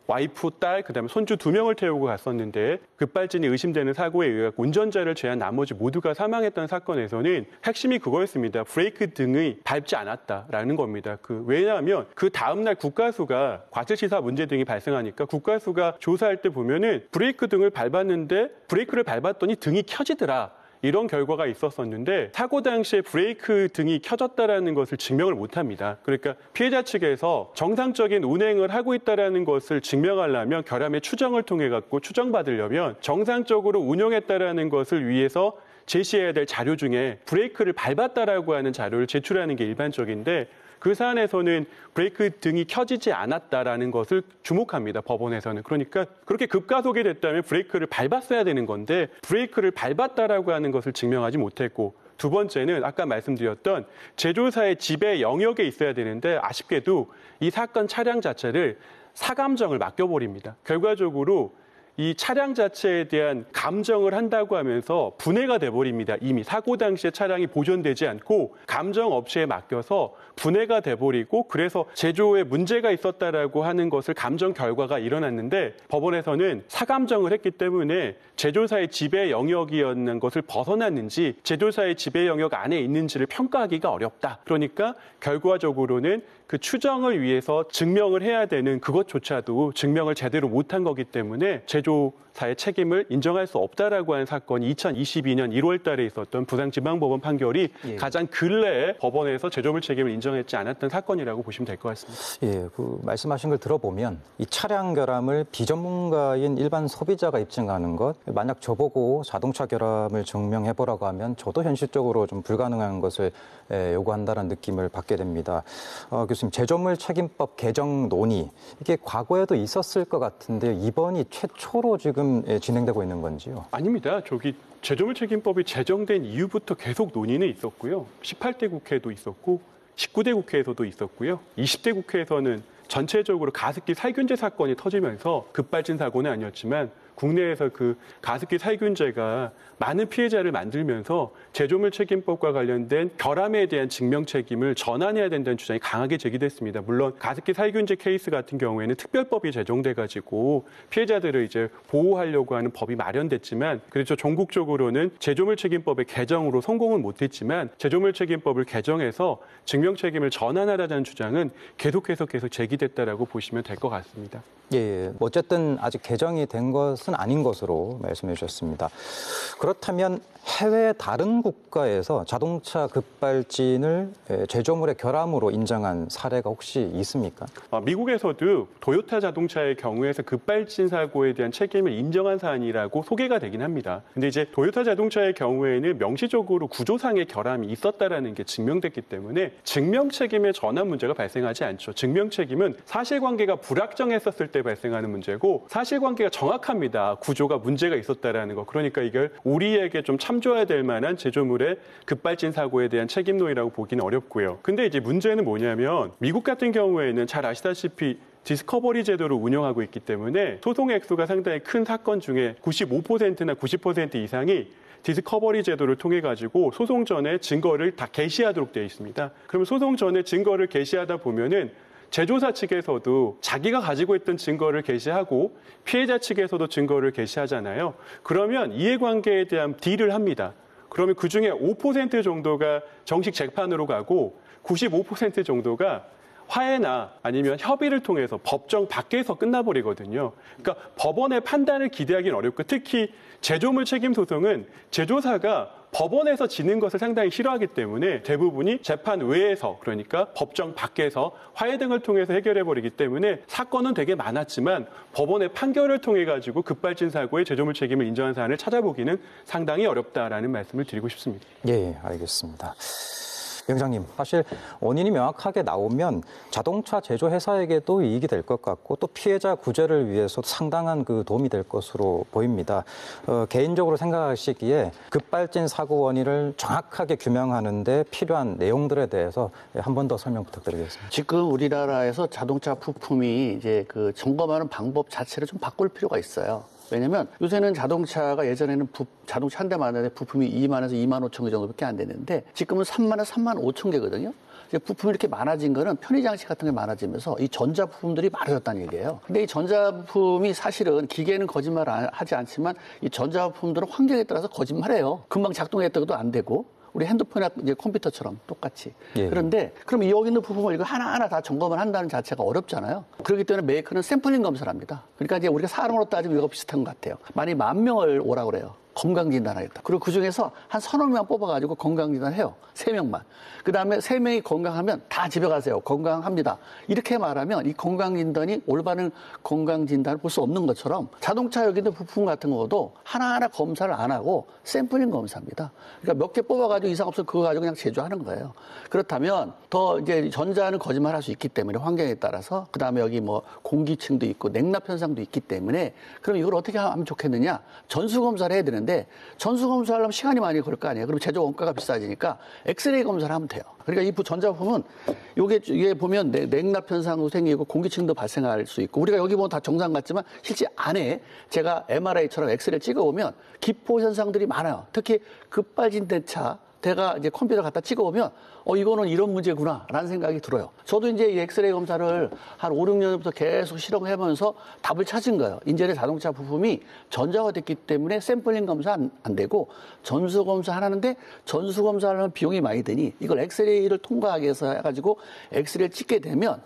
Speaker 2: 와이프, 딸, 그다음에 손주 2명을 태우고 갔었는데 급발진이 의심되는 사고에 의해 운전자를 제한 나머지 모두가 사망했던 사건에서는 핵심이 그거였습니다. 브레이크 등이 밟지 않았다라는 겁니다. 왜냐하면 그 다음날 국가수가 과실치사 문제 등이 발생하니까 국가수가 조사할 때 보면은 브레이크 등을 밟았는데 브레이크를 밟았더니 등이 켜지더라. 이런 결과가 있었었는데 사고 당시에 브레이크 등이 켜졌다라는 것을 증명을 못합니다. 그러니까 피해자 측에서 정상적인 운행을 하고 있다라는 것을 증명하려면 결함의 추정을 통해 갖고 추정받으려면 정상적으로 운영했다라는 것을 위해서 제시해야 될 자료 중에 브레이크를 밟았다라고 하는 자료를 제출하는 게 일반적인데 그 사안에서는 브레이크 등이 켜지지 않았다라는 것을 주목합니다. 법원에서는. 그러니까 그렇게 급가속이 됐다면 브레이크를 밟았어야 되는 건데 브레이크를 밟았다라고 하는 것을 증명하지 못했고 두 번째는 아까 말씀드렸던 제조사의 지배 영역에 있어야 되는데 아쉽게도 이 사건 차량 자체를 사감정을 맡겨버립니다. 결과적으로 이 차량 자체에 대한 감정을 한다고 하면서 분해가 돼버립니다. 이미 사고 당시에 차량이 보존되지 않고 감정 업체에 맡겨서 분해가 돼버리고 그래서 제조에 문제가 있었다라고 하는 것을 감정 결과가 일어났는데 법원에서는 사감정을 했기 때문에 제조사의 지배 영역이었는 것을 벗어났는지 제조사의 지배 영역 안에 있는지를 평가하기가 어렵다. 그러니까 결과적으로는 그 추정을 위해서 증명을 해야 되는 그것조차도 증명을 제대로 못한 거기 때문에 제조사의 책임을 인정할 수 없다라고 하는 사건이 2022년 1월 달에 있었던 부산지방법원 판결이 가장 근래에 법원에서 제조물 책임을 인정했지 않았던 사건이라고 보시면 될 것 같습니다.
Speaker 1: 말씀하신 걸 들어보면 이 차량 결함을 비전문가인 일반 소비자가 입증하는 것, 만약 저보고 자동차 결함을 증명해보라고 하면 저도 현실적으로 좀 불가능한 것을 요구한다는 느낌을 받게 됩니다. 교수님, 제조물 책임법 개정 논의, 이게 과거에도 있었을 것 같은데 이번이 최초로 지금 진행되고 있는 건지요?
Speaker 2: 아닙니다. 제조물 책임법이 제정된 이후부터 계속 논의는 있었고요. 18대 국회도 있었고 19대 국회에서도 있었고요. 20대 국회에서는 전체적으로 가습기 살균제 사건이 터지면서 급발진 사고는 아니었지만 국내에서 그 가습기 살균제가 많은 피해자를 만들면서 제조물 책임법과 관련된 결함에 대한 증명 책임을 전환해야 된다는 주장이 강하게 제기됐습니다. 물론 가습기 살균제 케이스 같은 경우에는 특별법이 제정돼가지고 피해자들을 이제 보호하려고 하는 법이 마련됐지만, 그렇죠. 전국적으로는 제조물 책임법의 개정으로 성공은 못했지만 제조물 책임법을 개정해서 증명 책임을 전환하라는 주장은 계속 제기됐다라고 보시면 될 것 같습니다.
Speaker 1: 예, 어쨌든 아직 개정이 된 것은 아닌 것으로 말씀해 주셨습니다. 그렇다면 해외 다른 국가에서 자동차 급발진을 제조물의 결함으로 인정한 사례가 혹시 있습니까?
Speaker 2: 미국에서도 도요타 자동차의 경우에서 급발진 사고에 대한 책임을 인정한 사안이라고 소개가 되긴 합니다. 근데 이제 도요타 자동차의 경우에는 명시적으로 구조상의 결함이 있었다라는 게 증명됐기 때문에 증명 책임의 전환 문제가 발생하지 않죠. 증명 책임은 사실관계가 불확정했었을 때 발생하는 문제고, 사실관계가 정확합니다. 구조가 문제가 있었다라는 거. 그러니까 이걸 우리에게 좀 참조해야 될 만한 제조물의 급발진 사고에 대한 책임론이라고 보기는 어렵고요. 근데 이제 문제는 뭐냐면 미국 같은 경우에는 잘 아시다시피 디스커버리 제도를 운영하고 있기 때문에 소송의 액수가 상당히 큰 사건 중에 95%나 90% 이상이 디스커버리 제도를 통해 가지고 소송 전에 증거를 다 게시하도록 되어 있습니다. 그럼 소송 전에 증거를 게시하다 보면은 제조사 측에서도 자기가 가지고 있던 증거를 게시하고 피해자 측에서도 증거를 게시하잖아요. 그러면 이해관계에 대한 딜을 합니다. 그러면 그중에 5% 정도가 정식 재판으로 가고 95% 정도가 화해나 아니면 협의를 통해서 법정 밖에서 끝나버리거든요. 그러니까 법원의 판단을 기대하기는 어렵고, 특히 제조물 책임 소송은 제조사가 법원에서 지는 것을 상당히 싫어하기 때문에 대부분이 재판 외에서, 그러니까 법정 밖에서 화해 등을 통해서 해결해버리기 때문에 사건은 되게 많았지만 법원의 판결을 통해 가지고 급발진 사고의 제조물 책임을 인정한 사안을 찾아보기는 상당히 어렵다라는 말씀을 드리고 싶습니다.
Speaker 1: 예, 알겠습니다. 위원장님, 사실 원인이 명확하게 나오면 자동차 제조회사에게도 이익이 될 것 같고 또 피해자 구제를 위해서도 상당한 그 도움이 될 것으로 보입니다. 개인적으로 생각하시기에 급발진 사고 원인을 정확하게 규명하는 데 필요한 내용들에 대해서 한 번 더 설명 부탁드리겠습니다.
Speaker 3: 지금 우리나라에서 자동차 부품이 이제 그 점검하는 방법 자체를 좀 바꿀 필요가 있어요. 왜냐면 요새는 자동차가 예전에는 자동차 한 대 만드는데 부품이 2만에서 2만 5천 개 정도밖에 안 되는데 지금은 3만에서 3만 5천 개거든요. 부품이 이렇게 많아진 거는 편의장치 같은 게 많아지면서 이 전자부품들이 많아졌다는 얘기예요. 근데 이 전자부품이 사실은 기계는 거짓말 하지 않지만 이 전자부품들은 환경에 따라서 거짓말해요. 금방 작동했다고도 안 되고. 우리 핸드폰이나 이제 컴퓨터처럼 똑같이.
Speaker 1: 예.
Speaker 3: 그런데 그럼 여기 있는 부품을 이거 하나하나 다 점검을 한다는 자체가 어렵잖아요. 그렇기 때문에 메이커는 샘플링 검사를 합니다. 그러니까 이제 우리가 사람으로 따지면 이거 비슷한 것 같아요. 만약에 10,000명을 오라고 그래요. 건강진단하겠다. 그리고 그중에서 한 3-4명만 뽑아가지고 건강진단해요. 3명만. 그 다음에 3명이 건강하면 다 집에 가세요. 건강합니다. 이렇게 말하면 이 건강진단이 올바른 건강진단을 볼 수 없는 것처럼 자동차 여기 있는 부품 같은 것도 하나하나 검사를 안 하고 샘플링 검사합니다. 그러니까 몇 개 뽑아가지고 이상 없으면 그거 가지고 그냥 제조하는 거예요. 그렇다면 더 이제 전자는 거짓말 할 수 있기 때문에 환경에 따라서 그 다음에 여기 뭐 공기층도 있고 냉납 현상도 있기 때문에 그럼 이걸 어떻게 하면 좋겠느냐? 전수검사를 해야 되는데 전수검사를 하려면 시간이 많이 걸릴 거 아니에요. 그럼 제조 원가가 비싸지니까 엑스레이 검사를 하면 돼요. 그러니까 이 전자부품은 이게 보면 냉납 현상도 생기고 공기층도 발생할 수 있고 우리가 여기 보면 다 정상 같지만 실제 안에 제가 MRI처럼 엑스레이를 찍어보면 기포 현상들이 많아요. 특히 급발진 대차 제가 이제 컴퓨터 갖다 찍어보면 이거는 이런 문제구나 라는 생각이 들어요. 저도 이제 이 엑스레이 검사를 한 5, 6년부터 계속 실험하면서 답을 찾은 거예요. 이제는 자동차 부품이 전자화됐기 때문에 샘플링 검사 안 되고 전수검사 하는데 전수검사를 하면 비용이 많이 드니 이걸 엑스레이를 통과하게 해서 해가지고 엑스레이를 찍게 되면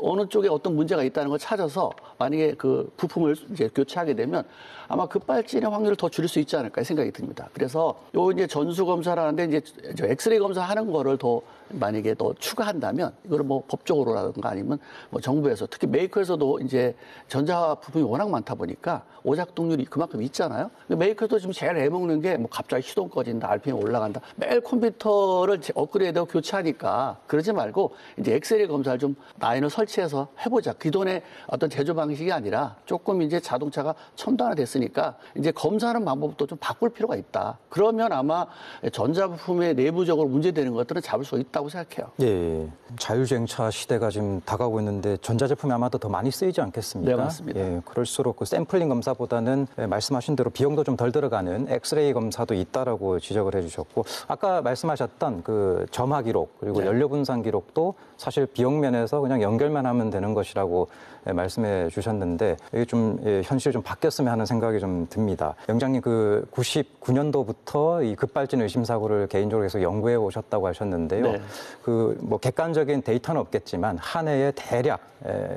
Speaker 3: 어느 쪽에 어떤 문제가 있다는 걸 찾아서 만약에 그 부품을 이제 교체하게 되면 아마 급발진의 확률을 더 줄일 수 있지 않을까 생각이 듭니다. 그래서 이제 전수 검사를 하는데 이제 엑스레이 검사하는 거를 더 만약에 더 추가한다면 이거를 뭐 법적으로라든가 아니면 뭐 정부에서 특히 메이커에서도 이제 전자 부품이 워낙 많다 보니까 오작동률이 그만큼 있잖아요. 메이커도 지금 제일 애먹는 게 뭐 갑자기 시동 꺼진다, RPM 올라간다. 매일 컴퓨터를 업그레이드하고 교체하니까 그러지 말고 이제 엑스레이 검사를 좀 라인을 설치해서 해보자. 기존의 어떤 제조 방식이 아니라 조금 이제 자동차가 첨단화 됐으니까 이제 검사하는 방법도 좀 바꿀 필요가 있다. 그러면 아마 전자부품의 내부적으로 문제되는 것들은 잡을 수 있다고 생각해요.
Speaker 1: 예, 자율주행차 시대가 지금 다가오고 있는데 전자제품이 아마도 더 많이 쓰이지 않겠습니까?
Speaker 3: 네, 맞습니다.
Speaker 1: 예, 그럴수록 그 샘플링 검사보다는 말씀하신 대로 비용도 좀 덜 들어가는 엑스레이 검사도 있다라고 지적을 해주셨고, 아까 말씀하셨던 그 점화 기록 그리고
Speaker 3: 네.
Speaker 1: 연료 분산 기록도 사실 비용 면에서 그냥 연결만 하면 되는 것이라고 말씀해 주셨는데, 이게 좀 현실이 좀 바뀌었으면 하는 생각이 좀 듭니다. 영장님, 그 99년도부터 이 급발진 의심 사고를 개인적으로 계속 연구해 오셨다고 하셨는데요.
Speaker 3: 네.
Speaker 1: 그 뭐 객관적인 데이터는 없겠지만 한 해에 대략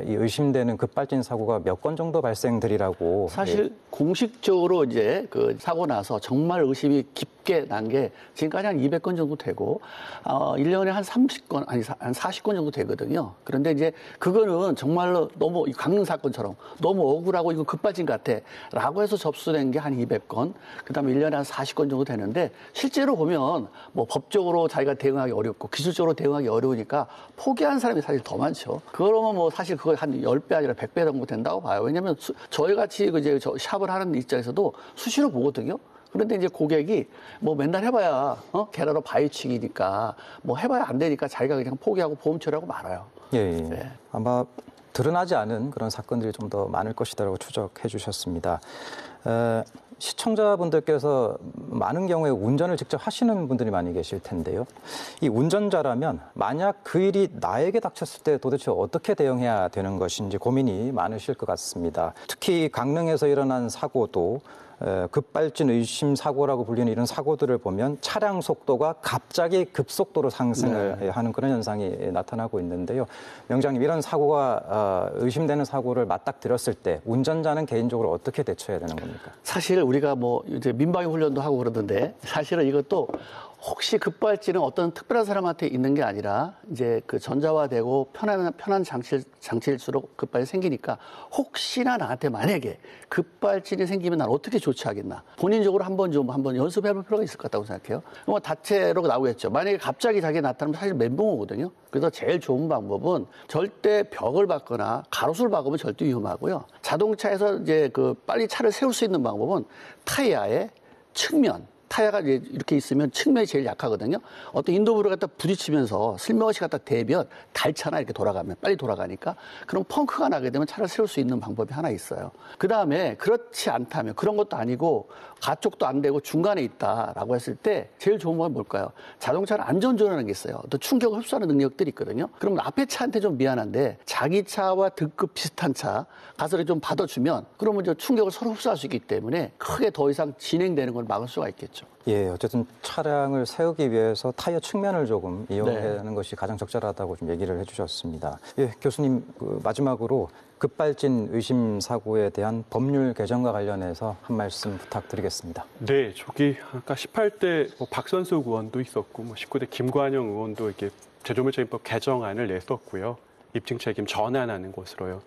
Speaker 1: 이 의심되는 급발진 사고가 몇 건 정도 발생들이라고.
Speaker 3: 사실 공식적으로 이제 그 사고 나서 정말 의심이 깊게 난 게 지금까지 한 200건 정도 되고 1년에 한 30건 아니 한 40건 정도 되거든요. 그런데 이제 그거는 정말로 너무 이 강릉 사건처럼 너무 억울하고 이거 급발진 같아라고 해서 접수된 게 한 200건, 그다음에 1년에 한 40건 정도 되는데, 실제로 보면 뭐 법적으로 자기가 대응하기 어렵고 기술적으로 대응하기 어려우니까 포기한 사람이 사실 더 많죠. 그러면 뭐 사실 그거 한 10배 아니라 100배 정도 된다고 봐요. 왜냐하면 저희 같이 이제 샵을 하는 입장에서도 수시로 보거든요. 그런데 이제 고객이 뭐 맨날 해봐야 계란으로 바위치기니까 뭐 해봐야 안 되니까 자기가 그냥 포기하고 보험 처리하고 말아요.
Speaker 1: 예.
Speaker 3: 네.
Speaker 1: 아마 드러나지 않은 그런 사건들이 좀 더 많을 것이다라고 추적해 주셨습니다. 시청자분들께서 많은 경우에 운전을 직접 하시는 분들이 많이 계실 텐데요. 이 운전자라면 만약 그 일이 나에게 닥쳤을 때 도대체 어떻게 대응해야 되는 것인지 고민이 많으실 것 같습니다. 특히 강릉에서 일어난 사고도 급발진 의심 사고라고 불리는 이런 사고들을 보면 차량 속도가 갑자기 급속도로 상승을 하는 그런 현상이 나타나고 있는데요. 명장님, 이런 사고가 의심되는 사고를 맞닥뜨렸을 때 운전자는 개인적으로 어떻게 대처해야 되는 겁니까?
Speaker 3: 사실 우리가 뭐 이제 민방위 훈련도 하고 그러던데, 사실은 이것도 혹시 급발진은 어떤 특별한 사람한테 있는 게 아니라 이제 그 전자화되고 편한 장치일수록 급발진이 생기니까, 혹시나 나한테 만약에 급발진이 생기면 난 어떻게 조치하겠나, 본인적으로 한번 연습해 볼 필요가 있을 것 같다고 생각해요. 뭐 다채로 나오겠죠. 만약에 갑자기 자기가 나타나면 사실 멘붕 오거든요. 그래서 제일 좋은 방법은 절대 벽을 박거나 가로수를 박으면 절대 위험하고요. 자동차에서 이제 그 빨리 차를 세울 수 있는 방법은 타이어의 측면, 타이어가 이렇게 있으면 측면이 제일 약하거든요. 어떤 인도브를 갖다 부딪히면서 슬며시 갖다 대면 닳잖아, 이렇게 돌아가면. 빨리 돌아가니까. 그럼 펑크가 나게 되면 차를 세울 수 있는 방법이 하나 있어요. 그 다음에 그렇지 않다면, 그런 것도 아니고 가쪽도 안 되고 중간에 있다라고 했을 때 제일 좋은 건 뭘까요? 자동차는 안전조절하는 게 있어요. 또 충격을 흡수하는 능력들이 있거든요. 그러면 앞에 차한테 좀 미안한데 자기 차와 등급 비슷한 차 가서 좀 받아주면, 그러면 이제 충격을 서로 흡수할 수 있기 때문에 크게 더 이상 진행되는 걸 막을 수가 있겠죠.
Speaker 1: 예, 어쨌든 차량을 세우기 위해서 타이어 측면을 조금 이용하는 것이 가장 적절하다고 좀 얘기를 해주셨습니다. 예, 교수님, 마지막으로 급발진 의심 사고에 대한 법률 개정과 관련해서 한 말씀 부탁드리겠습니다.
Speaker 2: 네, 저기 아까 18대 박선숙 의원도 있었고 19대 김관영 의원도 이렇게 제조물책임법 개정안을 냈었고요. 입증 책임 전환하는 것으로요.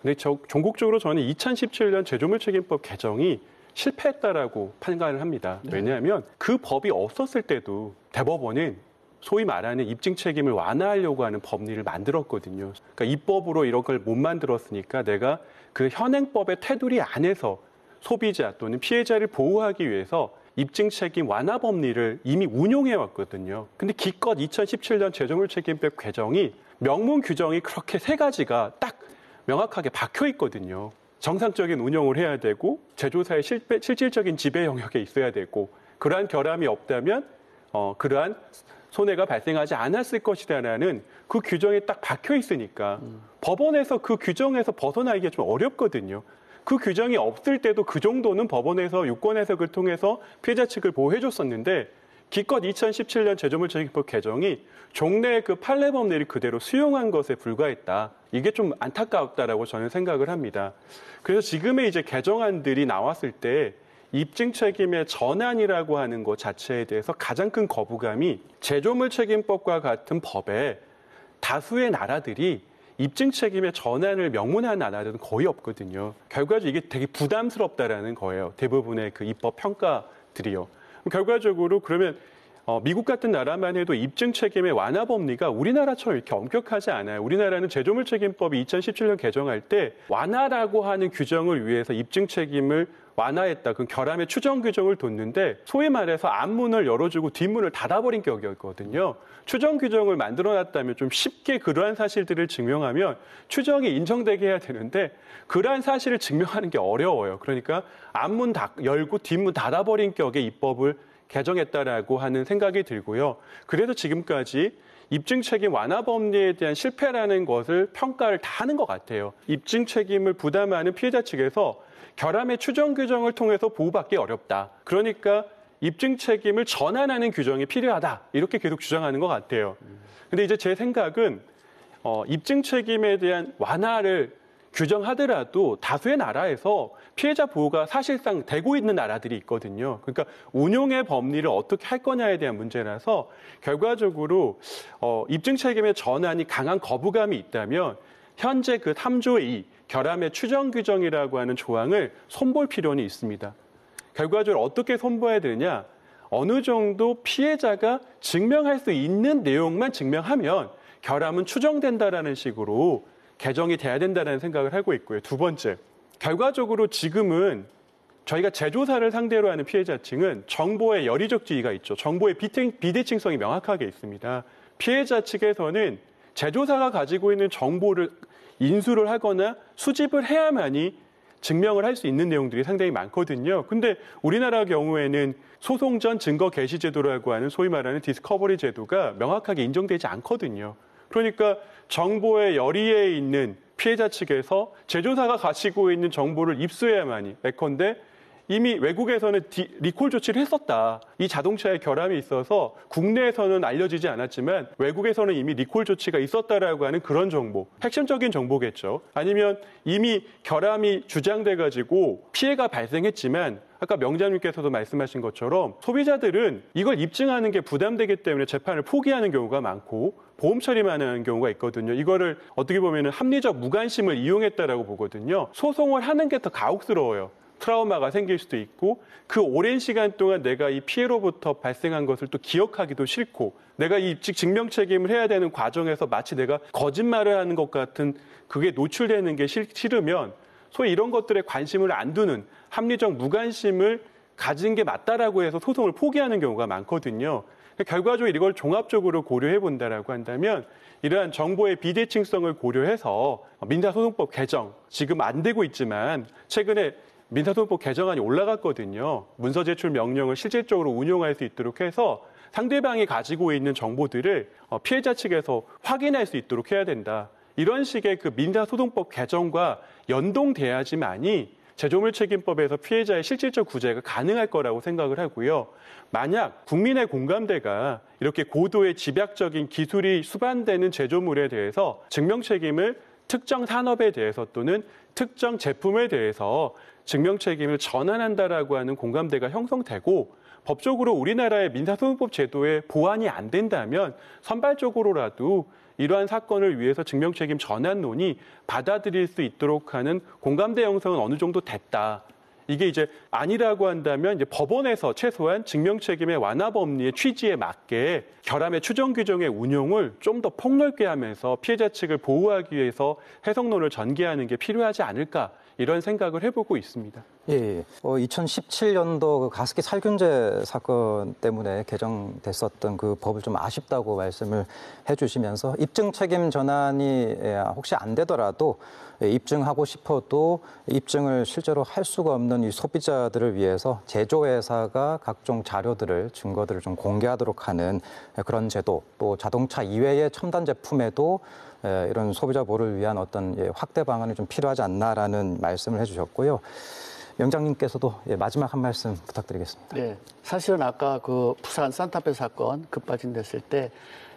Speaker 2: 근데 종국적으로 저는 2017년 제조물책임법 개정이 실패했다라고 판단을 합니다. 왜냐하면 그 법이 없었을 때도 대법원은 소위 말하는 입증 책임을 완화하려고 하는 법리를 만들었거든요. 그러니까 입법으로 이런 걸 못 만들었으니까 내가 그 현행법의 테두리 안에서 소비자 또는 피해자를 보호하기 위해서 입증 책임 완화 법리를 이미 운용해 왔거든요. 근데 기껏 2017년 제조물책임법 개정이 명문 규정이 그렇게 세 가지가 딱 명확하게 박혀 있거든요. 정상적인 운영을 해야 되고 제조사의 실질적인 지배 영역에 있어야 되고, 그러한 결함이 없다면 그러한 손해가 발생하지 않았을 것이다라는 그 규정이 딱 박혀 있으니까 법원에서 그 규정에서 벗어나기가 좀 어렵거든요. 그 규정이 없을 때도 그 정도는 법원에서 유권 해석을 통해서 피해자 측을 보호해줬었는데, 기껏 2017년 제조물책임법 개정이 종래의 그 판례 법리를 그대로 수용한 것에 불과했다. 이게 좀 안타깝다라고 저는 생각을 합니다. 그래서 지금의 이제 개정안들이 나왔을 때 입증 책임의 전환이라고 하는 것 자체에 대해서 가장 큰 거부감이, 제조물책임법과 같은 법에 다수의 나라들이 입증 책임의 전환을 명문화한 나라들은 거의 없거든요. 결과적으로 이게 되게 부담스럽다라는 거예요. 대부분의 그 입법 평가들이요. 결과적으로 그러면 미국 같은 나라만 해도 입증 책임의 완화 법리가 우리나라처럼 이렇게 엄격하지 않아요. 우리나라는 제조물 책임법이 2017년 개정할 때 완화라고 하는 규정을 위해서 입증 책임을 완화했다. 그 결함의 추정 규정을 뒀는데 소위 말해서 앞문을 열어주고 뒷문을 닫아버린 격이었거든요. 추정 규정을 만들어놨다면 좀 쉽게 그러한 사실들을 증명하면 추정이 인정되게 해야 되는데 그러한 사실을 증명하는 게 어려워요. 그러니까 앞문 열고 뒷문 닫아버린 격의 입법을 개정했다라고 하는 생각이 들고요. 그래서 지금까지 입증 책임 완화 법리에 대한 실패라는 것을 평가를 다 하는 것 같아요. 입증 책임을 부담하는 피해자 측에서 결함의 추정 규정을 통해서 보호받기 어렵다. 그러니까 입증 책임을 전환하는 규정이 필요하다. 이렇게 계속 주장하는 것 같아요. 근데 이제 제 생각은 입증 책임에 대한 완화를 규정하더라도 다수의 나라에서 피해자 보호가 사실상 되고 있는 나라들이 있거든요. 그러니까 운용의 법리를 어떻게 할 거냐에 대한 문제라서 결과적으로 입증 책임의 전환이 강한 거부감이 있다면 현재 그 3조 2 결함의 추정 규정이라고 하는 조항을 손볼 필요는 있습니다. 결과적으로 어떻게 손봐야 되느냐? 어느 정도 피해자가 증명할 수 있는 내용만 증명하면 결함은 추정된다라는 식으로 개정이 돼야 된다는 생각을 하고 있고요. 두 번째, 결과적으로 지금은 저희가 제조사를 상대로 하는 피해자층은 정보의 열의적 지위가 있죠. 정보의 비대칭성이 명확하게 있습니다. 피해자 측에서는 제조사가 가지고 있는 정보를 인수를 하거나 수집을 해야만이 증명을 할 수 있는 내용들이 상당히 많거든요. 근데 우리나라 경우에는 소송 전 증거 개시 제도라고 하는 소위 말하는 디스커버리 제도가 명확하게 인정되지 않거든요. 그러니까 정보의 열의에 있는 피해자 측에서 제조사가 가지고 있는 정보를 입수해야만이 예컨대 이미 외국에서는 리콜 조치를 했었다. 이 자동차에 결함이 있어서 국내에서는 알려지지 않았지만 외국에서는 이미 리콜 조치가 있었다라고 하는 그런 정보, 핵심적인 정보겠죠. 아니면 이미 결함이 주장돼가지고 피해가 발생했지만 아까 명장님께서도 말씀하신 것처럼 소비자들은 이걸 입증하는 게 부담되기 때문에 재판을 포기하는 경우가 많고 보험 처리만 하는 경우가 있거든요. 이거를 어떻게 보면 합리적 무관심을 이용했다라고 보거든요. 소송을 하는 게 더 가혹스러워요. 트라우마가 생길 수도 있고 그 오랜 시간 동안 내가 이 피해로부터 발생한 것을 또 기억하기도 싫고 내가 이 증명 책임을 해야 되는 과정에서 마치 내가 거짓말을 하는 것 같은 그게 노출되는 게 싫으면 소위 이런 것들에 관심을 안 두는 합리적 무관심을 가진 게 맞다라고 해서 소송을 포기하는 경우가 많거든요. 결과적으로 이걸 종합적으로 고려해 본다라고 한다면 이러한 정보의 비대칭성을 고려해서 민사소송법 개정 지금 안 되고 있지만 최근에 민사소송법 개정안이 올라갔거든요. 문서 제출 명령을 실질적으로 운용할 수 있도록 해서 상대방이 가지고 있는 정보들을 피해자 측에서 확인할 수 있도록 해야 된다. 이런 식의 그 민사소송법 개정과 연동돼야지만이 제조물 책임법에서 피해자의 실질적 구제가 가능할 거라고 생각을 하고요. 만약 국민의 공감대가 이렇게 고도의 집약적인 기술이 수반되는 제조물에 대해서 증명 책임을 특정 산업에 대해서 또는 특정 제품에 대해서 증명 책임을 전환한다라고 하는 공감대가 형성되고 법적으로 우리나라의 민사소송법 제도에 보완이 안 된다면 선발적으로라도 이러한 사건을 위해서 증명 책임 전환론이 받아들일 수 있도록 하는 공감대 형성은 어느 정도 됐다. 이게 이제 아니라고 한다면 이제 법원에서 최소한 증명 책임의 완화 법리의 취지에 맞게 결함의 추정 규정의 운용을 좀 더 폭넓게 하면서 피해자 측을 보호하기 위해서 해석론을 전개하는 게 필요하지 않을까 이런 생각을 해보고 있습니다.
Speaker 1: 예, 2017년도 그 가습기 살균제 사건 때문에 개정됐었던 그 법을 좀 아쉽다고 말씀을 해주시면서 입증 책임 전환이 혹시 안 되더라도 입증하고 싶어도 입증을 실제로 할 수가 없는 이 소비자들을 위해서 제조회사가 각종 자료들을 증거들을 좀 공개하도록 하는 그런 제도, 또 자동차 이외의 첨단 제품에도 이런 소비자 보호를 위한 어떤 확대 방안이 좀 필요하지 않나라는 말씀을 해주셨고요. 명장님께서도 마지막 한 말씀 부탁드리겠습니다.
Speaker 3: 네, 사실은 아까 그 부산 산타페 사건 급발진됐을 때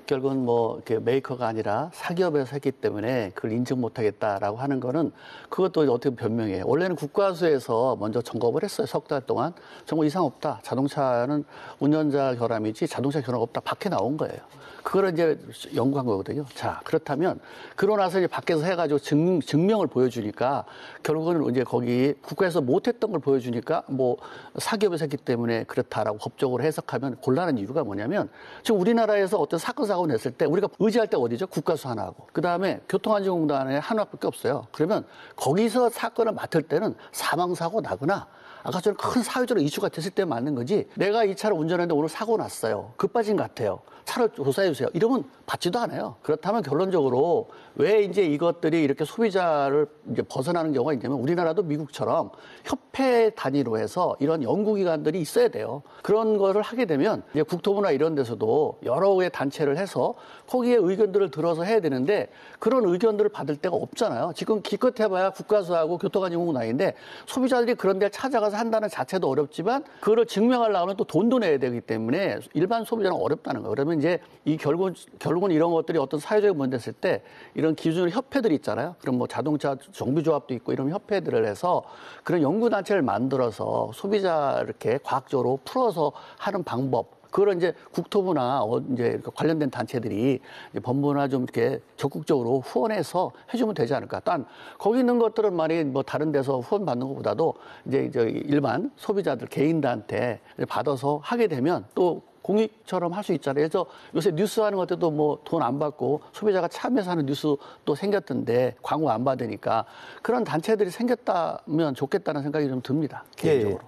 Speaker 3: 결국은 뭐 이렇게 메이커가 아니라 사기업에서 했기 때문에 그걸 인증 못하겠다라고 하는 거는 그것도 어떻게 변명이에요. 원래는 국과수에서 먼저 점검을 했어요. 석 달 동안. 정말 이상 없다. 자동차는 운전자 결함이지 자동차 결함 없다. 밖에 나온 거예요. 그걸 이제 연구한 거거든요. 자, 그렇다면 그러고 나서 이제 밖에서 해가지고 증명을 보여주니까 결국은 이제 거기 국가에서 못했던 걸 보여주니까 뭐 사기업에서 했기 때문에 그렇다라고 법적으로 해석하면 곤란한 이유가 뭐냐면 지금 우리나라에서 어떤 사건 사고 냈을 때 우리가 의지할 때 어디죠? 국가수 하나하고 그 다음에 교통안전공단에 하나밖에 없어요. 그러면 거기서 사건을 맡을 때는 사망사고 나거나 아까처럼 큰 사회적으로 이슈가 됐을 때 맞는 거지. 내가 이 차를 운전했는데 오늘 사고 났어요. 급발진 같아요. 차를 조사해 주세요. 이러면 받지도 않아요. 그렇다면 결론적으로 왜 이제 이것들이 이렇게 소비자를 이제 벗어나는 경우가 있냐면 우리나라도 미국처럼 협회 단위로 해서 이런 연구기관들이 있어야 돼요. 그런 거를 하게 되면 이제 국토부나 이런 데서도 여러 개의 단체를 해서 거기에 의견들을 들어서 해야 되는데 그런 의견들을 받을 데가 없잖아요. 지금 기껏 해봐야 국가수하고 교통안전공단인데 소비자들이 그런 데를 찾아가서 한다는 자체도 어렵지만 그걸 증명하려면 또 돈도 내야 되기 때문에 일반 소비자는 어렵다는 거예요. 그러면 이제 이 결국은 이런 것들이 어떤 사회적인 문제 됐을 때 이런 기준 협회들이 있잖아요. 그럼 뭐 자동차 정비조합도 있고 이런 협회들을 해서 그런 연구단체를 만들어서 소비자 이렇게 과학적으로 풀어서 하는 방법. 그걸 이제 국토부나 이제 관련된 단체들이 이제 법무나 좀 이렇게 적극적으로 후원해서 해주면 되지 않을까. 단 거기 있는 것들은 말이 뭐 다른 데서 후원 받는 것보다도 이제 일반 소비자들 개인들한테 받아서 하게 되면 또 공익처럼 할 수 있잖아요. 그래서 요새 뉴스 하는 것들도 뭐 돈 안 받고 소비자가 참여해서 하는 뉴스도 생겼던데 광고 안 받으니까 그런 단체들이 생겼다면 좋겠다는 생각이 좀 듭니다. 개인적으로.
Speaker 1: 예.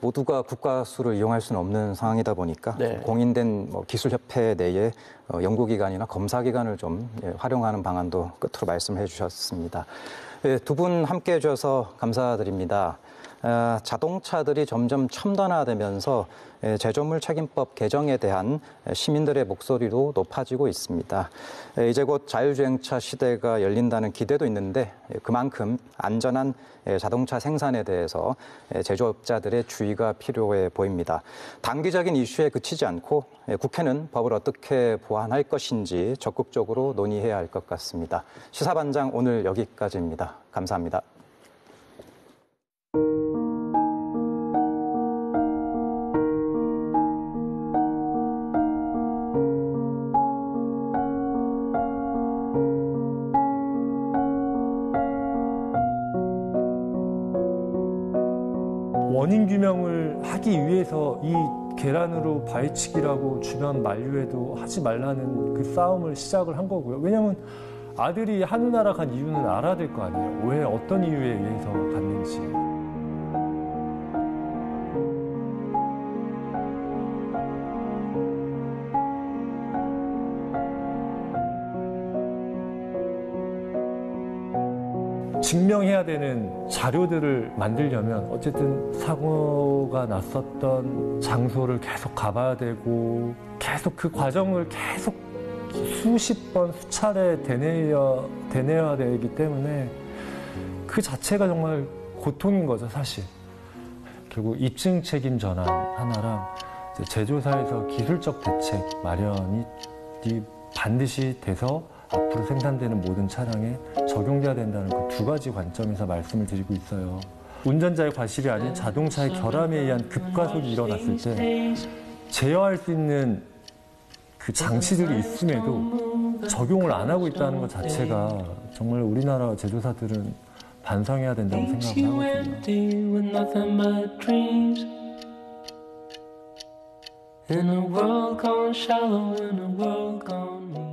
Speaker 1: 모두가 국가수를 이용할 수는 없는 상황이다 보니까
Speaker 3: 네.
Speaker 1: 공인된 뭐 기술협회 내에 연구기관이나 검사기관을 좀 활용하는 방안도 끝으로 말씀해 주셨습니다. 예, 두 분 함께 해주셔서 감사드립니다. 자동차들이 점점 첨단화되면서 제조물 책임법 개정에 대한 시민들의 목소리도 높아지고 있습니다. 이제 곧 자율주행차 시대가 열린다는 기대도 있는데 그만큼 안전한 자동차 생산에 대해서 제조업자들의 주의가 필요해 보입니다. 단기적인 이슈에 그치지 않고 국회는 법을 어떻게 보완할 것인지 적극적으로 논의해야 할 것 같습니다. 시사반장 오늘 여기까지입니다. 감사합니다.
Speaker 4: 원인 규명을 하기 위해서 이 계란으로 바위치기라고 주변 만류에도 하지 말라는 그 싸움을 시작을 한 거고요. 왜냐하면 아들이 하늘나라 간 이유는 알아야 될 거 아니에요. 왜 어떤 이유에 의해서 갔는지. 증명해야 되는 자료들을 만들려면 어쨌든 사고가 났었던 장소를 계속 가봐야 되고 계속 그 과정을 계속 수십 번 수차례 되뇌어야 되기 때문에 그 자체가 정말 고통인 거죠, 사실. 결국 입증 책임 전환 하나랑 제조사에서 기술적 대책 마련이 반드시 돼서 앞으로 생산되는 모든 차량에 적용돼야 된다는 그 두 가지 관점에서 말씀을 드리고 있어요. 운전자의 과실이 아닌 자동차의 결함에 의한 급과속이 일어났을 때 제어할 수 있는 그 장치들이 있음에도 적용을 안 하고 있다는 것 자체가 정말 우리나라 제조사들은 반성해야 된다고 생각을 하거든요.